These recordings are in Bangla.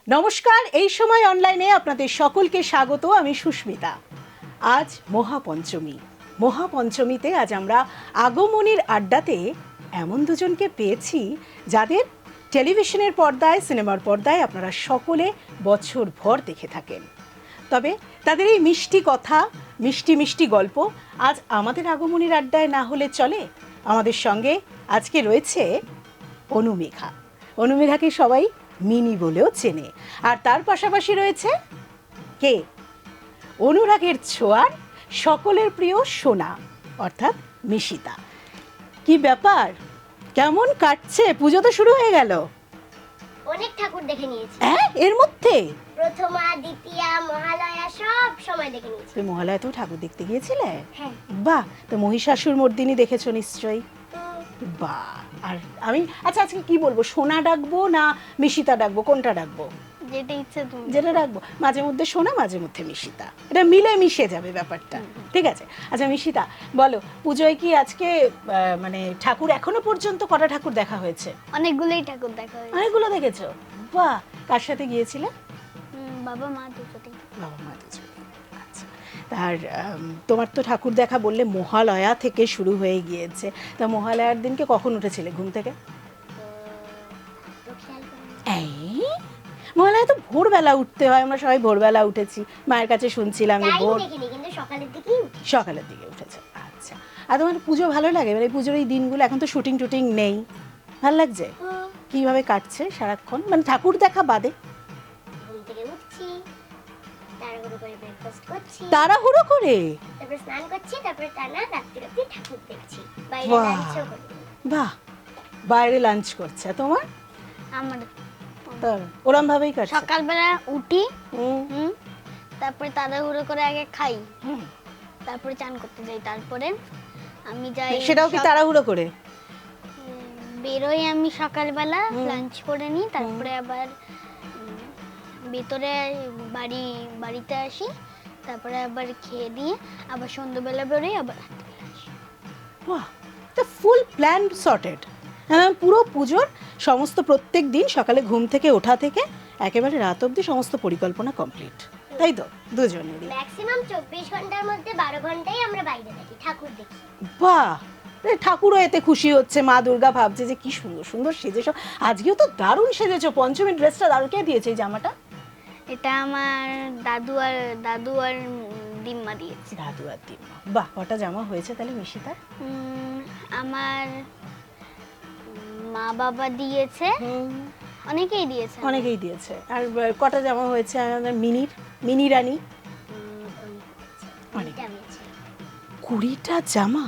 নমস্কার, এই সময় অনলাইনে আপনাদের সকলকে স্বাগত। আমি সুস্মিতা। আজ মহাপঞ্চমী। মহাপঞ্চমীতে আজ আমরা আগমনীর আড্ডাতে এমন দুজনকে পেয়েছি যাদের টেলিভিশনের পর্দায়, সিনেমার পর্দায় আপনারা সকলে বছরভর দেখে থাকেন। তবে তাদের এই মিষ্টি কথা, মিষ্টি মিষ্টি গল্প আজ আমাদের আগমনীর আড্ডায় না হলে চলে। আমাদের সঙ্গে আজকে রয়েছে অনুমেঘা। অনুমেঘাকে সবাই মিনি বলেও চেনে। আর তার পাশাপাশি রয়েছে কে? অনুরাগের ছোঁয়ার সকলের প্রিয় সোনা, অর্থাৎ মিশিতা। কি ব্যাপার, কেমন কাটছে? পুজো তো শুরু হয়ে গেল। অনেক ঠাকুর দেখে নিয়েছি। হ্যাঁ, এর মধ্যে প্রথমা, দ্বিতীয়া, মহালয়া সব সময় দেখে নিয়েছি। তুমি মহালয়াতেও ঠাকুর দেখতে গিয়েছিলে? হ্যাঁ। বাহ, তো মহিষাসুর মর্দিনী দেখেছো নিশ্চয়ই। বাহ। আর আমি আচ্ছা আজকে কি বলবো, সোনা ডাকবো না মিশিতা ডাকবো, কোনটা ডাকবো? যেটা ইচ্ছে তুমি। যেটা রাখবো, মাঝে মধ্যে সোনা মাঝে মধ্যে মিশিতা, এটা মিলে মিশে যাবে ব্যাপারটা। ঠিক আছে। আচ্ছা মিশিতা, বলো পুজোয় কি আজকে মানে ঠাকুর এখনো পর্যন্ত কটা ঠাকুর দেখা হয়েছে? অনেকগুলোই ঠাকুর দেখা হয়েছে। অনেকগুলো দেখেছো? বাহ। কার সাথে গিয়েছিলে? বাবা মা দুজনেই। বাবা মা দুজনে। আচ্ছা। আর তোমার তো ঠাকুর দেখা বললে মহালয়া থেকে শুরু হয়ে গিয়েছে, তা মহালয়ার দিনকে কখন উঠেছিলে ঘুম থেকে? এই মহালয়া তো ভোরবেলা উঠতে হয়, আমরা সবাই ভোরবেলা উঠেছি, মায়ের কাছে শুনছিলাম যে ভোর সকালের দিকে উঠেছে। আচ্ছা। আর তোমার পুজো ভালো লাগে? মানে পুজোর এই দিনগুলো, এখন তো শুটিং টুটিং নেই, ভালো লাগছে? কিভাবে কাটছে সারাক্ষণ, মানে ঠাকুর দেখা বাদে? তাড়াহুড়ো করে তারপর স্নান করছি, তারপর টানা রাত্রি ঠাকুর দেখছি, বাইরে বাহ। লাঞ্চও করি। বাহ, বাইরে লাঞ্চ করছে তোমার? আমার ওরম ভাবেই কাটছে। সকালবেলা উঠি, তারপরে তাড়াহুড়ো করে আগে খাই, তারপরে চান করতে যাই, তারপরে আমি যাই। সেটাও কি তাড়াহুড়ো করে? বেরোই আমি সকালবেলা, লাঞ্চ করে নিই, তারপরে আবার ভিতরে বাড়িতে আসি, তারপরে আবার খেয়ে দিয়ে আবার সন্ধ্যাবেলা বেরোই, আবার রাত্রিবেলা আসি। বাহ, তো ফুল প্ল্যান সর্টেড। হ্যাঁ, পুরো পুজোর সমস্ত প্রত্যেক দিন সকালে ঘুম থেকে ওঠা থেকে একেবারে রাত অবধি সমস্ত পরিকল্পনা কমপ্লিট, তাই তো? দুজনেরই ম্যাক্সিমাম 24 ঘন্টার মধ্যে 12 ঘন্টাই আমরা বাইরে থাকি, ঠাকুর দেখি। বাহ, ঠাকুরও এতে খুশি হচ্ছে, মা দুর্গা ভাবছে যে কি সুন্দর সুন্দর সেজেছ। আজকেও তো দারুণ সেজেছো, পঞ্চমীর ড্রেসটা দারুণ। কে দিয়েছে এই জামাটা? এটা আমার দাদু আর দিম্মা দিয়েছে। দাদু আর দিম্মা। বাহ, কটা জামা হয়েছে তাহলে মিশিতার? আমার মা বাবা দিয়েছে, অনেকেই দিয়েছে। আর কটা জামা হয়েছে আমাদের মিনি রানী? 20টা জামা।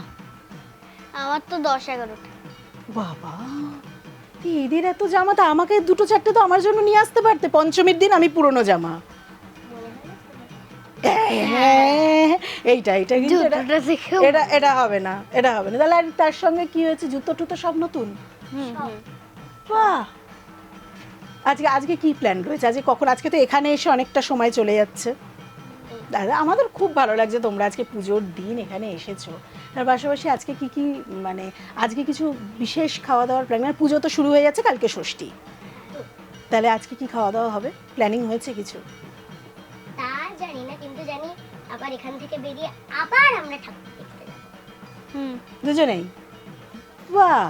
আমার তো 10-11টা। বাবা, এদের এত জামা, তো আমাকে দুটো চারটে তো আমার জন্য নিয়ে আসতে পারতে পঞ্চমীর দিন, আমি পুরনো জামা। এইটা কিন্তু এটা হবে না, এটা হবে না। তাহলে তার সঙ্গে কি হয়েছে, জুতো টুতো সব নতুন? বাহ। আজকে কি প্ল্যান রয়েছে? আজকে তো এখানে এসে অনেকটা সময় চলে যাচ্ছে। দাদা, আমাদের খুব ভালো লাগছে তোমরা আজকে পুজোর দিন এখানে এসেছো। তার পাশাপাশি আজকে কি মানে আজকে কিছু বিশেষ খাওয়া দাওয়ার প্ল্যান? মানে পুজো তো শুরু হয়ে যাচ্ছে, কালকে ষষ্ঠী, তাহলে আজকে কি খাওয়া দাওয়া হবে? প্ল্যানিং হয়েছে কিছু? তা জানি না, কিন্তু জানি আবার এখান থেকে বেরিয়ে আবার আমরা ঠাকুর দেখতে যাব। দুজনেই? বাহ।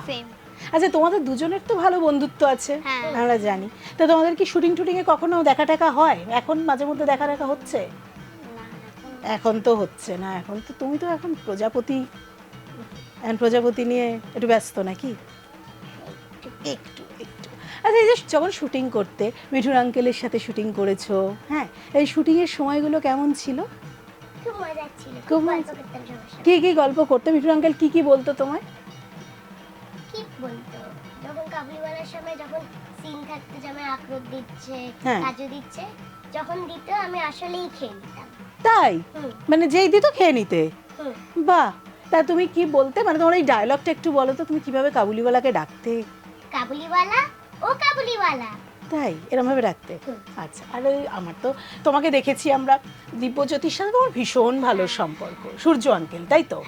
আচ্ছা, তোমাদের দুজনের তো ভালো বন্ধুত্ব আছে, আমরা জানি। তো তোমাদের কি শুটিং টুটিং এ কখনো দেখা টাকা হয়? এখন মাঝে মধ্যে দেখা হচ্ছে? এখন তো হচ্ছে না। এখন তো তুমি তো এখন প্রজাপতি নিয়ে একটু ব্যস্ত নাকি? একটু। আচ্ছা, এই যে যখন শুটিং করতে মিঠুর আঙ্কেলের সাথে শুটিং করেছো, হ্যাঁ, এই শুটিং এর সময়গুলো কেমন ছিল? খুব মজা ছিল। খুব মজা। কি গল্প করতে মিঠুর আঙ্কেল? কি বলতো তোমায়? কি বলতো, যখন কাবুলিওয়ালার সময় যখন সিন থাকতে জামাই আখরোট দিচ্ছে, কাজু দিচ্ছে, যখন দিত আমি আসলেই খেয়ে নিতাম। তাই? মানে যেই দিত খেয়ে নিতে? বাহ। তা তুমি কি বলতে, মানে তোমার এই ডায়লগটা একটু বলো তো, তুমি কিভাবে কাবুলিওয়ালাকে ডাকতে? কাবুলিওয়ালা, ও কাবুলিওয়ালা। তাই এরকম ভাবে ডাকতে? আচ্ছা। আর আমার তো তোমাকে দেখেছি আমরা, দিব্যজ্যোতির সাথে তোমার ভীষণ ভালো সম্পর্ক। সূর্য আঙ্কেল, তাই তো?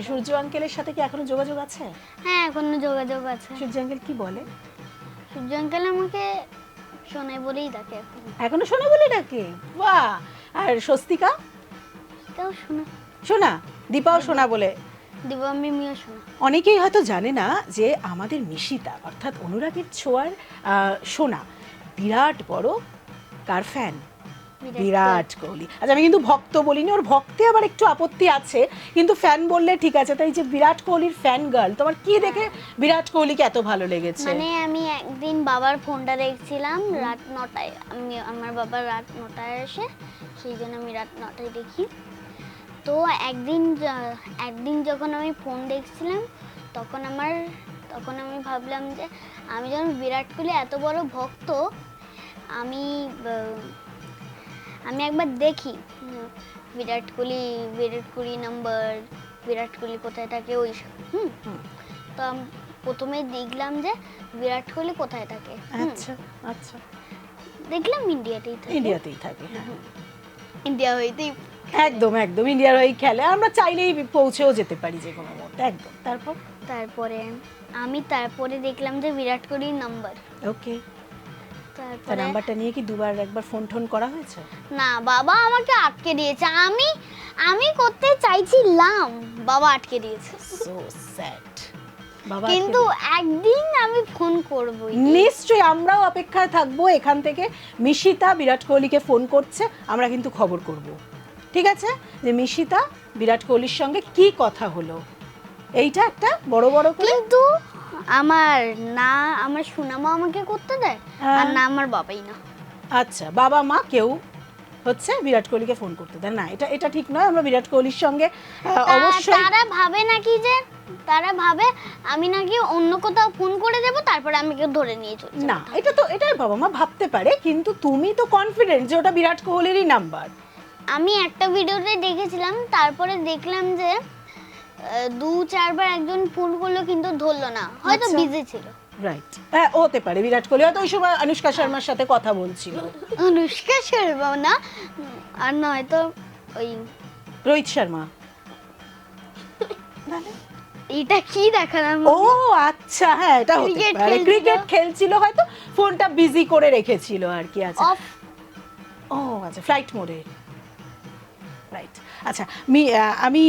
সূর্য আঙ্কেলের সাথে কি এখনো যোগাযোগ আছে? হ্যাঁ, এখনো যোগাযোগ আছে। সূর্য আঙ্কেল কি বলে? সূর্য আঙ্কেল আমাকে সোনাই বলেই ডাকে এখন। এখনো সোনা বলে ডাকে? বাহ। আর স্বস্তিকা? তাও সোনা। সোনা? দীপাও সোনা বলে? দিবা মিমিও সোনা। অনেকেই হয়তো জানে না যে আমাদের মিশিতা অর্থাৎ অনুরাগের ছোঁয়ার সোনা বিরাট বড় কার ফ্যান? বিরাট কোহলি। আচ্ছা আমি কিন্তু ভক্ত বলিনি, ওর ভক্তে আবার একটু আপত্তি আছে, কিন্তু ফ্যান বললে ঠিক আছে। তাই যে বিরাট কোহলির ফ্যান গার্ল, তোমার কি দেখে বিরাট কোহলিকে এত ভালো লেগেছে? মানে আমি একদিন বাবার ফোনটা দেখছিলাম রাত 9টায়, আমার বাবা রাত 9টায় আসে, সেই জন্য আমি রাত 9টায় দেখি। তো একদিন যখন আমি ফোন দেখছিলাম তখন আমি ভাবলাম যে আমি যখন বিরাট কোহলি এত বড় ভক্ত, আমি একবার দেখি বিরাট কোহলি নাম্বার, বিরাট কোহলি কোথায় থাকে ওই সব। তো প্রথমে দেখলাম যে বিরাট কোহলি কোথায় থাকে। আচ্ছা আচ্ছা, দেখলাম ইন্ডিয়াতেই থাকে। ইন্ডিয়া হইতেই একদম একদম ইন্ডিয়ার হয়ে খেলে, আমরা চাইলেই পৌঁছেও যেতে পারি যে কোনো মুহূর্তে। একদম। তারপরে দেখলাম যে বিরাট কোহলির নাম্বার। ওকে। তারপরে নাম্বারটা নিয়ে কি একবার ফোন করা হয়েছে? না, বাবা আমাকে আটকে দিয়েছে। আমি করতে চাইছিলাম, বাবা আটকে দিয়েছে। So sad. বাবা কিন্তু একদিন আমি ফোন করবই। নিশ্চয়ই, আমরাও অপেক্ষায় থাকবো। এখান থেকে মিশিতা বিরাট কোহলিকে ফোন করছে, আমরা কিন্তু খবর করব। ঠিক আছে, যে মিশিতা বিরাট কোহলির সঙ্গে কি কথা হলো, এইটা একটা বড় করে। কিন্তু আমার সোনামা আমাকে করতে দেয়, আর না আমার বাবাই না। আচ্ছা, বাবা মা কেউ হচ্ছে বিরাট কোহলিকে ফোন করতে দেয় না, এটা ঠিক নয়। আমরা বিরাট কোহলির সঙ্গে অবশ্যই, তারা ভাবে আমি নাকি অন্য কোথাও ফোন করে দেব, তারপরে আমি কেউ ধরে নিয়ে চলে যাব। না, এটাই বাবা মা ভাবতে পারে, কিন্তু তুমি তো কনফিডেন্ট যে ওটা বিরাট কোহলিরই নাম্বার। আমি একটা ভিডিওতে দেখেছিলাম, তারপরে দেখলাম যে 2-4 বার একজন ফোন করলো কিন্তু ধরলো না, হয়তো বিজি ছিল। রাইট, হ্যাঁ হতে পারে। বিরাট কোহলি হয়তো ওই সময় অনুষ্কা শর্মার সাথে কথা বলছিল। অনুষ্কা শর্মা না, আর নয়তো ওই রোহিত শর্মা। এটা কি দেখালাম? ও আচ্ছা, হ্যাঁ এটা হতে পারে, ক্রিকেট খেলছিল হয়তো, ফোনটা বিজি করে রেখেছিল আর কি। আছে ও আচ্ছা, ফ্লাইট মোডে। রাইট। আচ্ছা, আমি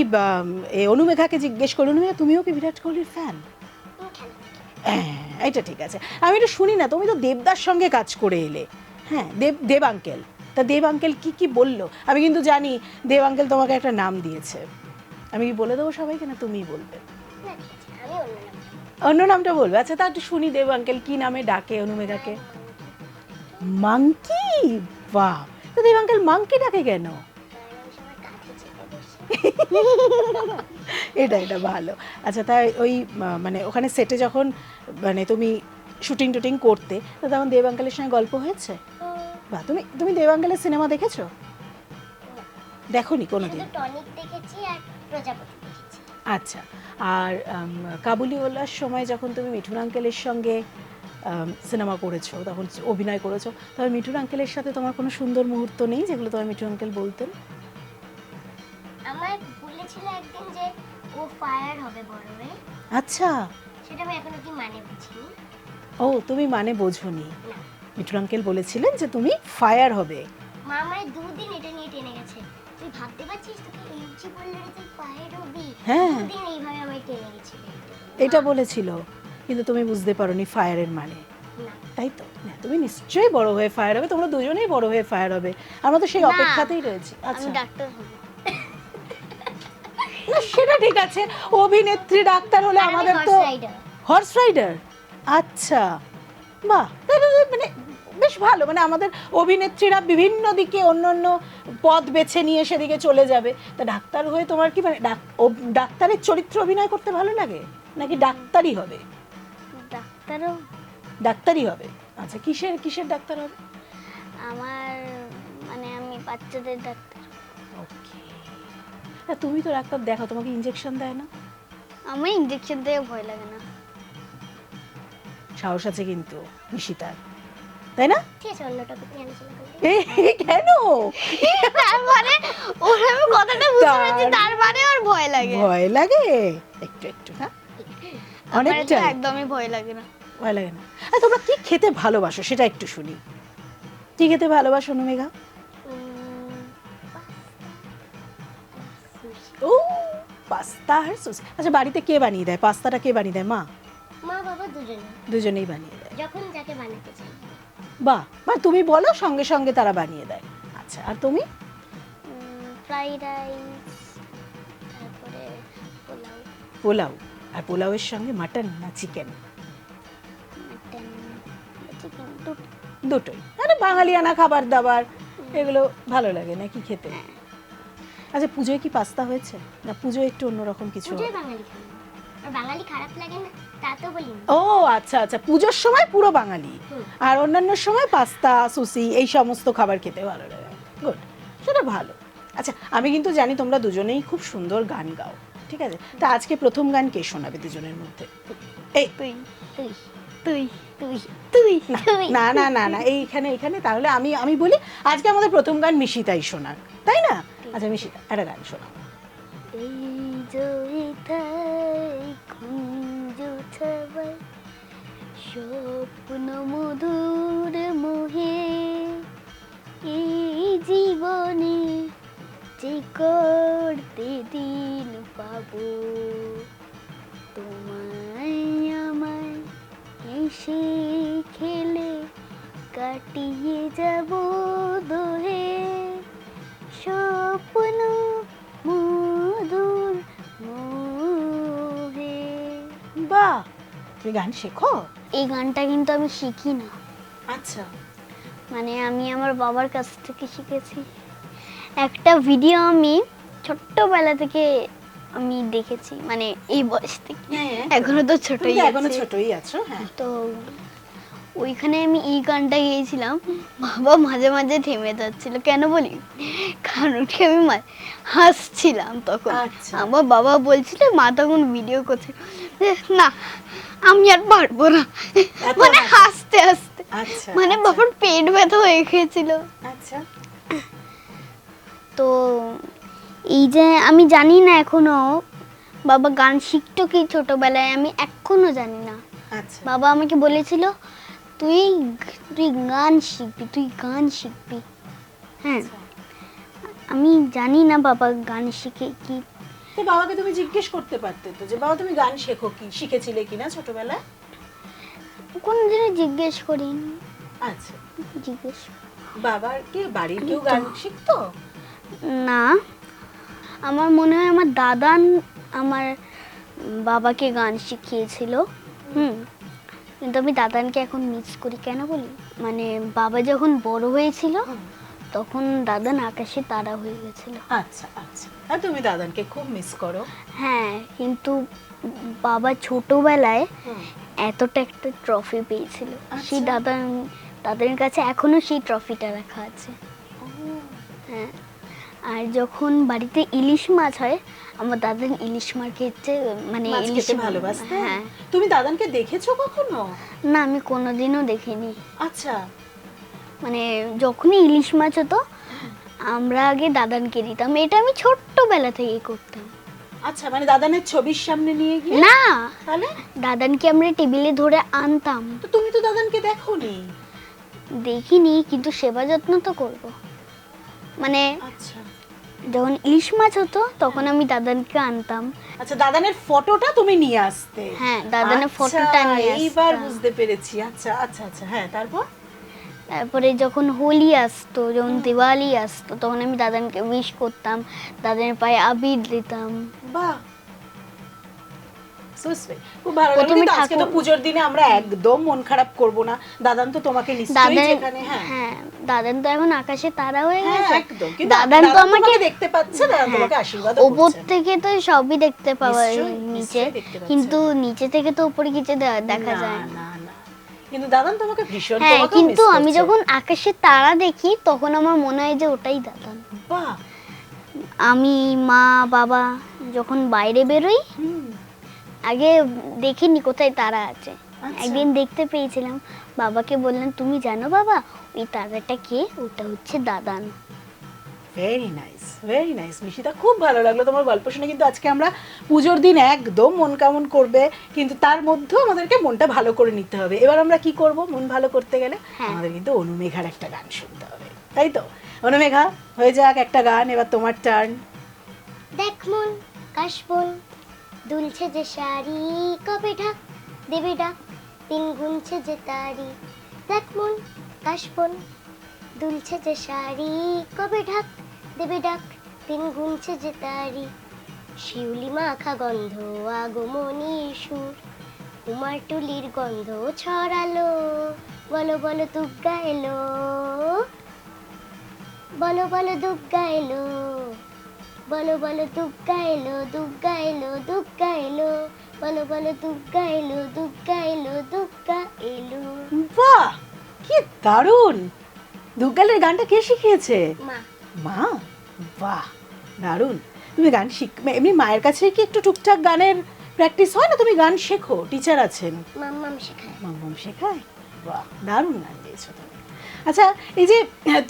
অনুমেঘাকে জিজ্ঞেস করি, অনুমেঘা তুমিও কি বিরাট কোহলির ফ্যান? হ্যাঁ, এটা ঠিক আছে। আমি একটু শুনি না, তুমি তো দেবদার সঙ্গে কাজ করে এলে। হ্যাঁ, দেব আঙ্কেল, তা দেব আঙ্কেল কি বললো? আমি কিন্তু জানি দেব আঙ্কেল তোমাকে একটা নাম দিয়েছে। আমি কি বলে দেবো সবাইকে, না তুমিই বলবে? অন্য নামটা বলবে? আচ্ছা, তা একটু শুনি দেব আঙ্কেল কি নামে ডাকে অনুমেঘাকে। মাঙ্কি? বাহ, তো দেব আঙ্কেল মাঙ্কি ডাকে কেন? এটা ভালো। আচ্ছা, তাই ওই মানে ওখানে সেটে যখন মানে তুমি শুটিং করতে, তখন দেব আঙ্কেলের সঙ্গে গল্প হয়েছে? বা তুমি দেব আঙ্কেলের সিনেমা দেখেছো? দেখোনি কোনোদিন? টনিক দেখেছি আর প্রজাপতি দেখেছি। আচ্ছা, আর কাবুলিওয়ালার সময় যখন তুমি মিঠুন আঙ্কেলের সঙ্গে সিনেমা করেছো, তখন অভিনয় করেছো, তবে মিঠুন আঙ্কেলের সাথে তোমার কোনো সুন্দর মুহূর্ত নেই যেগুলো তোমার মিঠুন আঙ্কেল বলতেন? আমার বলেছিল একদিন যে ও ফায়ার হবে বড় হয়ে। আচ্ছা, সেটা আমি এখনো কি মানে বুঝিনি। ও তুমি মানে বোঝোনি? মিঠুন আঙ্কেল বলেছিলেন যে তুমি ফায়ার হবে। মা আমায় 2 দিন এটা নিয়ে টেনে গেছে, তুই ভাবতে পারছিস তোকে এইচি বললে তুই ফায়ার হবি। হ্যাঁ, 2 দিন এইভাবে আমায় টেনে গেছিল। এটা বলেছিল, কিন্তু তুমি বুঝতে পারোনি ফায়ারের মানে। তাই তো, তুমি নিশ্চয়ই বড় হয়ে ফায়ার হবে, তোমরা দুজনেই বড় হয়ে ফায়ার হবে, আমরা তো সেই অপেক্ষাতেই রয়েছি। আচ্ছা, আমি ডাক্তার হব। না সেটা ঠিক আছে, অভিনেত্রী ডাক্তার হলে আমাদের তো হর্স রাইডার। আচ্ছা, বাহ, মানে বেশ ভালো। মানে আমাদের অভিনেত্রীরা বিভিন্ন দিকে অন্য পথ বেছে নিয়ে সেদিকে চলে যাবে, তা ডাক্তার হয়ে তোমার কি মানে ডাক্তারের চরিত্র অভিনয় করতে ভালো লাগে, নাকি ডাক্তারই হবে? ডাক্তারই হবে। আচ্ছা, কিসের ডাক্তার হবে? আমি বাচ্চাদের ডাক্তার। ওকে। তুমি তো ডাক্তার দেখো, তোমাকে ইনজেকশন দেয় না? আমি ইনজেকশন দিয়ে ভয় লাগে না। সাহস আছে কিন্তু নিশিতার, তাই না? ঠিক আছে, অন্য টপিক নিয়ে আলোচনা করি। কেন? তার মানে ওর আমি কথাটা বুঝতে পেরেছি, তার মানে ওর ভয় লাগে। ভয় লাগে একটু না, অনেকটা। একদমই ভয় লাগে না। ভয় লাগে না। আর তোমরা কি খেতে ভালোবাসো সেটা একটু শুনি। কি খেতে ভালোবাসো অনুমেঘা? ও পাস্তা আর সুশি। আচ্ছা বাড়িতে কে বানিয়ে দেয় পাস্তাটা? কে বানিয়ে দেয়? মা? মা বাবা দুজনে, দুজনেই বানিয়ে দেয়। যখন যাকে বানাতে চাই। বাহ, মানে তুমি বলো সঙ্গে সঙ্গে তারা বানিয়ে দেয়। আচ্ছা আর তুমি? ফ্রাইড রাইস, তারপরে পোলাও। পোলাও। আর পোলাওয়ের সঙ্গে মাটন না চিকেন? মাটন, চিকেন, দুটোই। মানে বাঙালিয়ানা খাবার দাবার এগুলো ভালো লাগে নাকি খেতে? আচ্ছা পুজোয় কি পাস্তা হয়েছে? না পুজোয় একটু অন্যরকম কিছু? পুজোয় বাঙালি খায় না। আর বাঙালি খারাপ লাগে না তা তো বলিনি। ও আচ্ছা আচ্ছা, পুজোর সময় পুরো বাঙালি, আর অন্যান্য সময় পাস্তা সুশি এই সমস্ত খাবার খেতে ভালো লাগে। গুড, সেটা ভালো। আচ্ছা আমি কিন্তু জানি তোমরা দুজনেই খুব সুন্দর গান গাও, ঠিক আছে? তা আজকে প্রথম গান কে শোনাবে দুজনের মধ্যে? এই তুই তুই তুই তুই তুই তুই। না না না না এইখানে এইখানে তাহলে আমি আমি বলি আজকে আমাদের প্রথম গান মিশিতাই শোনাক, তাই না? আচ্ছা মিশিতা একটা গান শোনাও। এই জয়িতাই কুঞ্জ ছবি স্বপ্ন মধুর মোহে এই জীবনে যে করতে দিন পাবো তোমায় আমায় হেসে খেলে কাটিয়ে যাব দোহে স্বপ্ন মধুর মোহে। বাহ, তুমি গান শেখো? এই গানটা কিন্তু আমি শিখি না, আচ্ছা মানে আমি আমার বাবার কাছ থেকে শিখেছি। একটা ভিডিও আমি ছোট্টবেলা থেকে আমি দেখেছি, মানে এই বয়স থেকে, এখনো তো তুমি ছোটই তো এখনো আছি। ছোটই আছো। হ্যাঁ তো ওইখানে আমি এই গানটা গেয়েছিলাম, বাবা মাঝে মাঝে থেমে যাচ্ছিল, কেন বলি, কারণ কি আমি হাসছিলাম তখন। আচ্ছা। আমার বাবা বলছিল, মা তখন ভিডিও করছে, যে, না আমি আর পারবো না, এত মানে হাসতে হাসতে, আচ্ছা মানে আচ্ছা, বাবার পেট ব্যথা হয়ে গিয়েছিল। আচ্ছা তো এই যে আমি জানি না এখনো বাবা গান শিখতো কি ছোটবেলায়, আমি এখনো জানি না। আচ্ছা বাবা আমাকে বলেছিল, তুই তুই গান শিখবি, তুই গান শিখবি। হ্যাঁ, আমি জানি না বাবা গান শিখে কি। তো বাবাকে তুমি জিজ্ঞেস করতে পারতে তো যে বাবা তুমি গান শেখো কি, শিখেছিলে কিনা ছোটবেলায়? কোনদিনও জিজ্ঞেস করিনি। আচ্ছা, জিজ্ঞেস বাবার কি বাড়ির কেউ গান শিখতো? না, আমার মনে হয় আমার দাদান আমার বাবাকে গান শিখিয়েছিল। কিন্তু আমি দাদানকে এখন মিস করি, কেন বলি, মানে বাবা যখন বড় হয়েছিল তখন দাদান আকাশে তারা হয়ে গেছিল। আচ্ছা আচ্ছা, আর তুমি দাদানকে খুব মিস করো? হ্যাঁ, কিন্তু বাবা ছোটবেলায় এতটা একটা ট্রফি পেয়েছিল, সেই দাদার কাছে এখনো সেই ট্রফিটা রাখা আছে। হ্যাঁ, আর যখন বাড়িতে ইলিশ মাছ হয়, আমার দাদান ইলিশ মাছ খেতে, মানে মাছ ইলিশ খেতে ভালোবাসতে? হ্যাঁ। তুমি দাদানকে দেখেছো কখনো? না, আমি কোনোদিনও দেখিনি। আচ্ছা মানে যখনই ইলিশ মাছ হতো আমরা আগে দাদানকে দিতাম, এটা আমি ছোট্টবেলা থেকেই করতাম। আচ্ছা, মানে দাদানের ছবির সামনে নিয়ে গিয়ে? না, তাহলে দাদানকে আমরা টেবিলে ধরে আনতাম। তো তুমি তো দাদানকে দেখোনি? দেখিনি, কিন্তু সেবা যত্ন তো করব। মানে আচ্ছা যখন ইলিশ মাছ হতো তখন আমি দাদানকে আনতাম। আচ্ছা, দাদানের ফটোটা তুমি নিয়ে আসতে? হ্যাঁ, দাদানের আচ্ছা, ফটোটা নিয়ে এইবার আসতাম। বুঝতে পেরেছি। আচ্ছা আচ্ছা আচ্ছা, হ্যাঁ তারপর? তারপরে যখন হোলি আসতো, যখন দিওয়ালি আসতো, তখন আমি দাদানকে উইশ করতাম, দাদানের পায়ে আবির দিতাম। বাহ, সো সুইট, খুব ভালো লাগলো। প্রথমে কিন্তু আজকে তো ঠাকুর- পূজোর দিনে আমরা একদম মন খারাপ করব না। দাদান তো তোমাকে নিশ্চয়ই দাদান, যেখানে, হ্যাঁ হ্যাঁ, দাদান তো এখন আকাশে তারা হয়ে হ্যাঁ গেছে। একদম, কিন্তু দাদান তো আমাকে দেখতে পাচ্ছে, দাদান তোমাকে আশীর্বাদ ওপর করছে। থেকে তো সবই দেখতে পাওয়া নিশ্চয়ই, নিচে, নিশ্চয়ই দেখতে পাচ্ছে। কিন্তু নিচে থেকে তো উপরে কিছু দেখা না, যায় না। না না, কিন্তু দাদান তোমাকে ভীষণ, হ্যাঁ, তোমাকে কিন্তু মিস আমি করছে। যখন আকাশে তারা দেখি তখন আমার মনে হয় যে ওটাই দাদান। বাহ, আমি, মা, বাবা যখন বাইরে বেরোই, আগে দেখিনি কোথায় তারা আছে, আচ্ছা। একদিন দেখতে পেয়েছিলাম। বাবাকে বললাম, তুমি জানো বাবা ওই তারাটা কে? ওটা হচ্ছে দাদান। ভেরি নাইস মিশিতা, খুব ভালো লাগলো তোমার গল্প শুনে। কিন্তু আজকে আমরা পুজোর দিন একদম মন কেমন করবে, কিন্তু তার মধ্যেও আমাদেরকে মনটা ভালো করে নিতে হবে। এবার আমরা কি করব মন ভালো করতে গেলে? আমাদের কিন্তু অনুমেঘার একটা গান শুনতে হবে, তাই তো? অনুমেঘা, হয়ে যাক একটা গান, এবার তোমার টার্ন। দেখ মন কাশবন দুলছে যে শাড়ি, কবে ঢাক দেবে ডাক, দিন গুনছে যে তারি। দেখ মন কাশবন দুলছে যে শাড়ি, কবে ঢাক দেবে ডাক, দিন গুনছে যে তারি। শিউলি মাখা গন্ধ আগমনীর সুর, কুমারটুলির গন্ধ ছড়ালো, বলো বলো দুর্গা এলো, বলো বলো দুর্গা এলো, বলো বলো দুর্গা এলো, দুর্গা এলো, দুর্গা এলো, বলো বলো দুর্গা এলো, দুর্গা এলো, দুর্গা এলো। বাহ, কি দারুণ! দুর্গালের গানটা কে শিখিয়েছে? মা। মা? বাহ, দারুণ। তুমি গান এমনি মায়ের কাছে কি একটু টুকটাক গানের প্র্যাকটিস হয় না? তুমি গান শেখো, টিচার আছেন? মাম্মাম শেখায়। মাম্মাম শেখায়? বাহ, দারুণ গান গেয়েছো তুমি। আচ্ছা, এই যে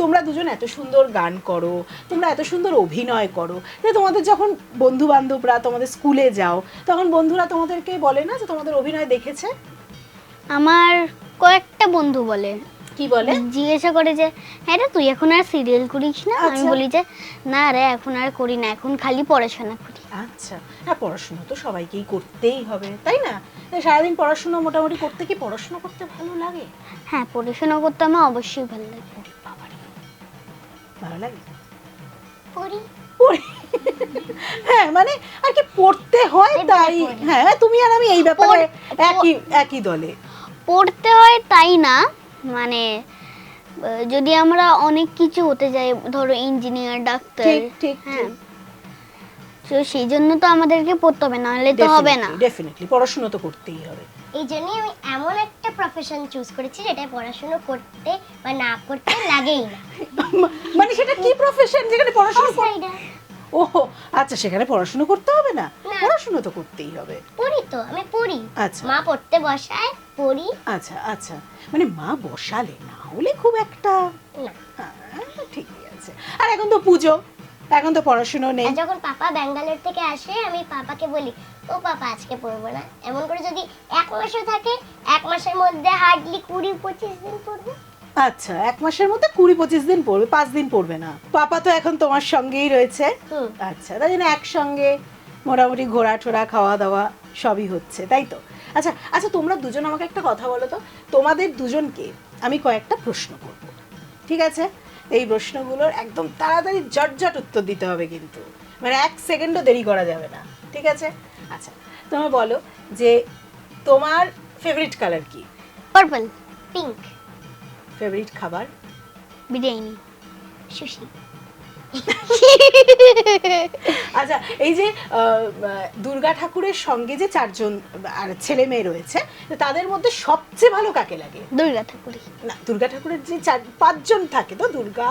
তোমরা দুজন এত সুন্দর গান করো, তোমরা এত সুন্দর অভিনয় করো, যে তোমাদের যখন বন্ধু বান্ধবরা তোমাদের স্কুলে যাও, তখন বন্ধুরা তোমাদেরকে বলে না যে তোমাদের অভিনয় দেখেছে? আমার কয়েকটা বন্ধু বলে, কি বলে? জিজ্ঞাসা করে যে হ্যাঁ রে তুই এখন আর সিরিয়াল করিস না? আমি আচ্ছা। বলি যে না রে এখন আর করি না, এখন খালি পড়াশোনা করি। আচ্ছা, হ্যাঁ, পড়াশোনা তো সবাইকেই করতেই হবে, তাই না? তাই সারাদিন পড়াশোনা মোটামুটি করতে, কি পড়াশোনা করতে ভালো লাগে? হ্যাঁ, পড়াশোনা করতে আমার অবশ্যই ভালো লাগে। ওরে বাবারে, ভালো লাগে? পড়ি। পড়ি। হ্যাঁ, মানে আর কি পড়তে হয় তাই। হ্যাঁ, তুমি আর আমি এই ব্যাপারে একই দলে। পড়তে হয় তাই না, মানে যদি আমরা অনেক কিছু হতে যাই, ধরো ইঞ্জিনিয়ার, ডাক্তার, ঠিক হ্যাঁ, তো সেই জন্য তো আমাদেরকে পড়তে হবে, নাহলে তো হবে না। ডেফিনেটলি পড়াশোনা তো করতেই হবে। এই জন্যই আমি এমন একটা প্রফেশন চুজ করেছি যেটা পড়াশোনা করতে বা না করতে লাগেই না। মানে সেটা কি প্রফেশন যেখানে পড়াশোনা Outsider। ও আচ্ছা, সেখানে পড়াশোনা করতে হবে না? না। পড়াশোনা তো করতেই হবে। পড়ি তো, আমি পড়ি। আচ্ছা। মা পড়তে বসায়, পড়ি। আচ্ছা, মানে মা বসালে, না হলে খুব একটা। না। হ্যাঁ, ঠিকই আছে। আর এখন তো পুজো, এখন তো পড়াশোনা নেই। আর যখন পাপা ব্যাঙ্গালোর থেকে আসে, আমি পাপাকে বলি ও পাপা আজকে পড়বো না। এমন করে যদি 1 মাসও থাকে, 1 মাসের মধ্যে হার্ডলি 20-25 দিন পড়বো। আচ্ছা, 1 মাসের মধ্যে 20-25 দিন পড়বে, 5 দিন পড়বে না। পাপা তো এখন তোমার সঙ্গেই রয়েছে। আচ্ছা, তাই জন্য একসঙ্গে মোটামুটি ঘোরা টোরা, খাওয়া দাওয়া সবই হচ্ছে, তাই তো? আচ্ছা আচ্ছা, তোমরা দুজন আমাকে একটা কথা বলো তো, তোমাদের দুজনকে আমি কয়েকটা প্রশ্ন করব, ঠিক আছে? এই প্রশ্নগুলোর একদম তাড়াতাড়ি ঝটঝট উত্তর দিতে হবে, কিন্তু মানে 1 সেকেন্ডও দেরি করা যাবে না, ঠিক আছে? আচ্ছা, তোমরা বলো যে তোমার ফেভারিট কালার কি? পার্পল। পিঙ্ক। ফেভারিট খাবার? বিরিয়ানি। সুশি। আচ্ছা, এই যে দুর্গা ঠাকুরের সঙ্গে যে 4 জন আর ছেলে মেয়ে রয়েছে, তাদের মধ্যে সবচেয়ে ভালো কাকে লাগে? দুর্গা ঠাকুরই। না, দুর্গা ঠাকুরের যে 4-5 জন থাকে তো, দুর্গা,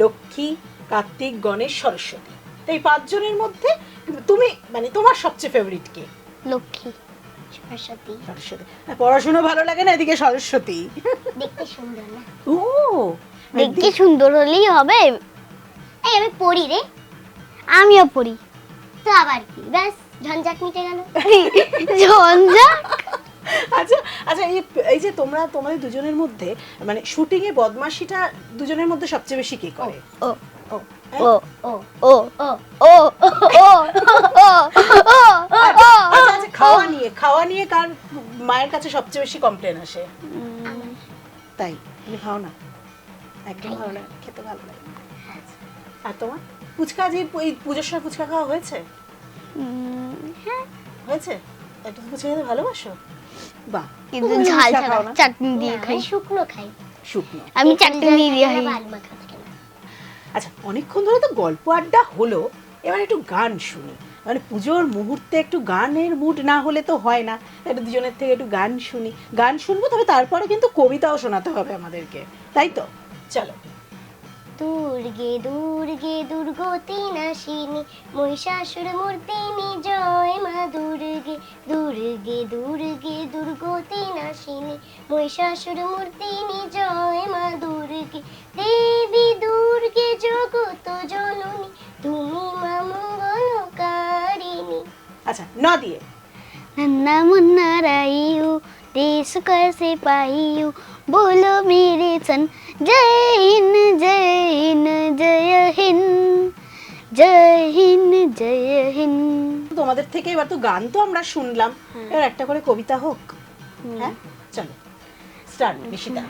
লক্ষ্মী, কার্তিক, গণেশ, সরস্বতী, তো এই 5 জনের মধ্যে তুমি মানে তোমার সবচেয়ে ফেভারিট কে? লক্ষ্মী। সরস্বতী। সরস্বতী। পড়াশোনা ভালো লাগে না, এদিকে সরস্বতী? দেখতে সুন্দর না? ও, দেখতে সুন্দর হলেই হবে। এই আমি পড়ি রে। আমিও পড়ি। তো আবার কি, ব্যাস ঝঞ্ঝাট মিটে গেল। ঝঞ্ঝাট। আচ্ছা আচ্ছা, এই যে তোমরা তোমাদের দুজনের মধ্যে মানে শুটিং এ বদমাশিটা দুজনের মধ্যে সবচেয়ে বেশি কে করে? ও ও ও ও ও ও ও ও আচ্ছা আচ্ছা, খাওয়া নিয়ে কার মায়ের কাছে সবচেয়ে বেশি কমপ্লেন আসে? তাই? তুমি খাও না? একদম ভালো লাগে, খেতে ভালো লাগে। আচ্ছা, আর তোমার ফুচকা, যে এই পুজোর সময় ফুচকা খাওয়া হয়েছে? হ্যাঁ, হয়েছে? একটু ফুচকা খেতে ভালোবাসো? বাহ, কিন্তু তুমি ঝাল ফুচকা ছাড়া খাও না? চাটনি দিয়ে না, খাই। আমি শুকনো খাই। শুকনো। আমি চাটনি দিয়ে খাই। আলু মাখা থাকে না। আচ্ছা, অনেকক্ষণ ধরে তো গল্প আড্ডা হলো, এবার একটু গান শুনি। মানে পুজোর মুহূর্তে একটু গানের মুড না হলে তো হয় না, একটু দুজনের থেকে একটু গান শুনি। গান শুনবো, তবে তারপরে কিন্তু কবিতাও শোনাতে হবে আমাদেরকে, তাই তো? চলো। দুর্গে দুর্গে দুর্গতি নাশিনী, মহিষাসুর মূর্তিনি জয় মা দুর্গে। দুর্গে দুর্গে দুর্গতি নাশিনী, মহিষাসুর মূর্তিনি জয় মা দুর্গে। দেবী দুর্গে জগত জন আচ্ছা ন দিয়ে। नन्ना मुन्ना रायू देश का सिपाही बोलो मेरे सन जय हिंद जय हिंद जय हिंद जय हिंद जय हिंद। তোমাদের থেকে এবার তো গান তো আমরা শুনলাম, এবার একটা করে কবিতা হোক। হ্যাঁ চলো স্টার্ট নিশিতা।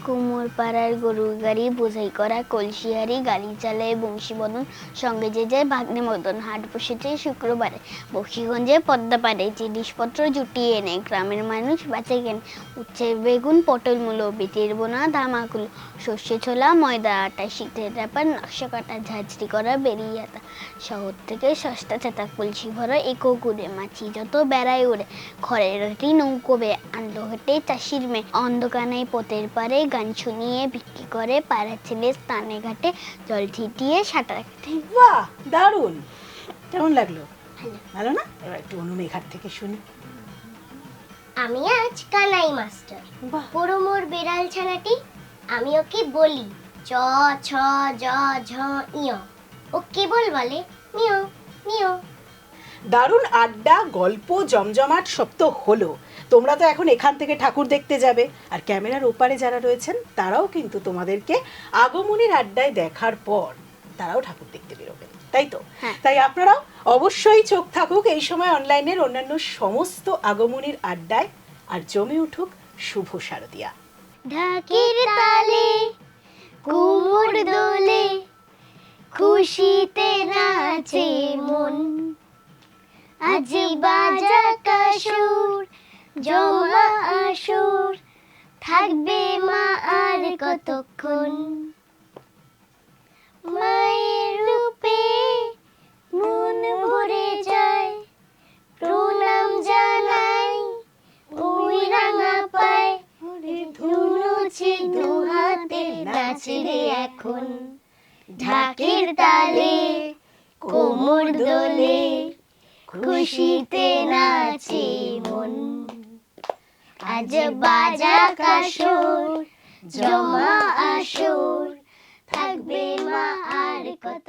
কুমোর পাড়ার গরু গাড়ি বোঝাই করা কলসিহারি গাড়ি চালায় বংশীবদন সঙ্গে যে যায় ভাগ্নে মদন হাট বসেছে শুক্রবারে বক্সিগঞ্জে পদ্মা পাড়ে জিনিসপত্র জুটিয়ে এনে গ্রামের মানুষ বাঁচে কেন উচ্ছে বেগুন পটল মূলো বিটির বোনা ধামাকুলো সর্ষে ছোলা ময়দা আটা শীতের ব্যাপার নকশা কাটা ঝাঁঝরি করা বেরিয়ে আতা শহর থেকে সস্তা চেতা কলসি ভরা একো ঘুরে মাছি যত বেড়ায় ওড়ে খড়ের রুটি নৌকো বে আনলো হেঁটে চাষির মেয়ে অন্ধকানে পোতের পারে গান শুনিয়ে বিক্রি করে পাড়ার ছেলে স্থানে ঘাটে জল ছিটিয়ে সাঁতার কাটে। বাহ দারুণ, কেমন লাগলো? ভালো না? এবার একটু অনুমেঘার থেকে শুনি। আমি আজ কানাই মাস্টার, বাহ বড় মোর বেড়াল ছানাটি, আমি ওকে বলি চ ছ জ ঝ ইয়, ও কেবল বলে মিও মিও। দারুণ আড্ডা, গল্প, জমজমাট সব তো হলো। তোমরা তো এখন এখান থেকে ঠাকুর দেখতে যাবে, আর ক্যামেরার ওপারে যারা রয়েছেন তারাও কিন্তু তোমাদেরকে আগমনীর আড্ডায় দেখার পর তারাও ঠাকুর দেখতে বেরোবে, তাই তো? হ্যাঁ। তাই আপনারাও অবশ্যই চোখ থাকুক এই সময় অনলাইনের অন্যান্য সমস্ত আগমনীর আড্ডায়, আর জমে উঠুক শুভ শারদিয়া। ঢাকের তালে কুমোর দোলে খুশিতে নাচে মন আজ বাজা কাসুর জমা আসুর থাকবে মা আর কতক্ষণ মায়ের রূপে মন ভরে যায় প্রণাম জানাই ওই রাঙা পায় ধুনুচি দু হাতে নাচে রে এখন ঢাকের তালে কোমর দোলে খুশিতে নাচে মন আজ বাজা কাসুর জমা আসুর থাকবে মা আর কত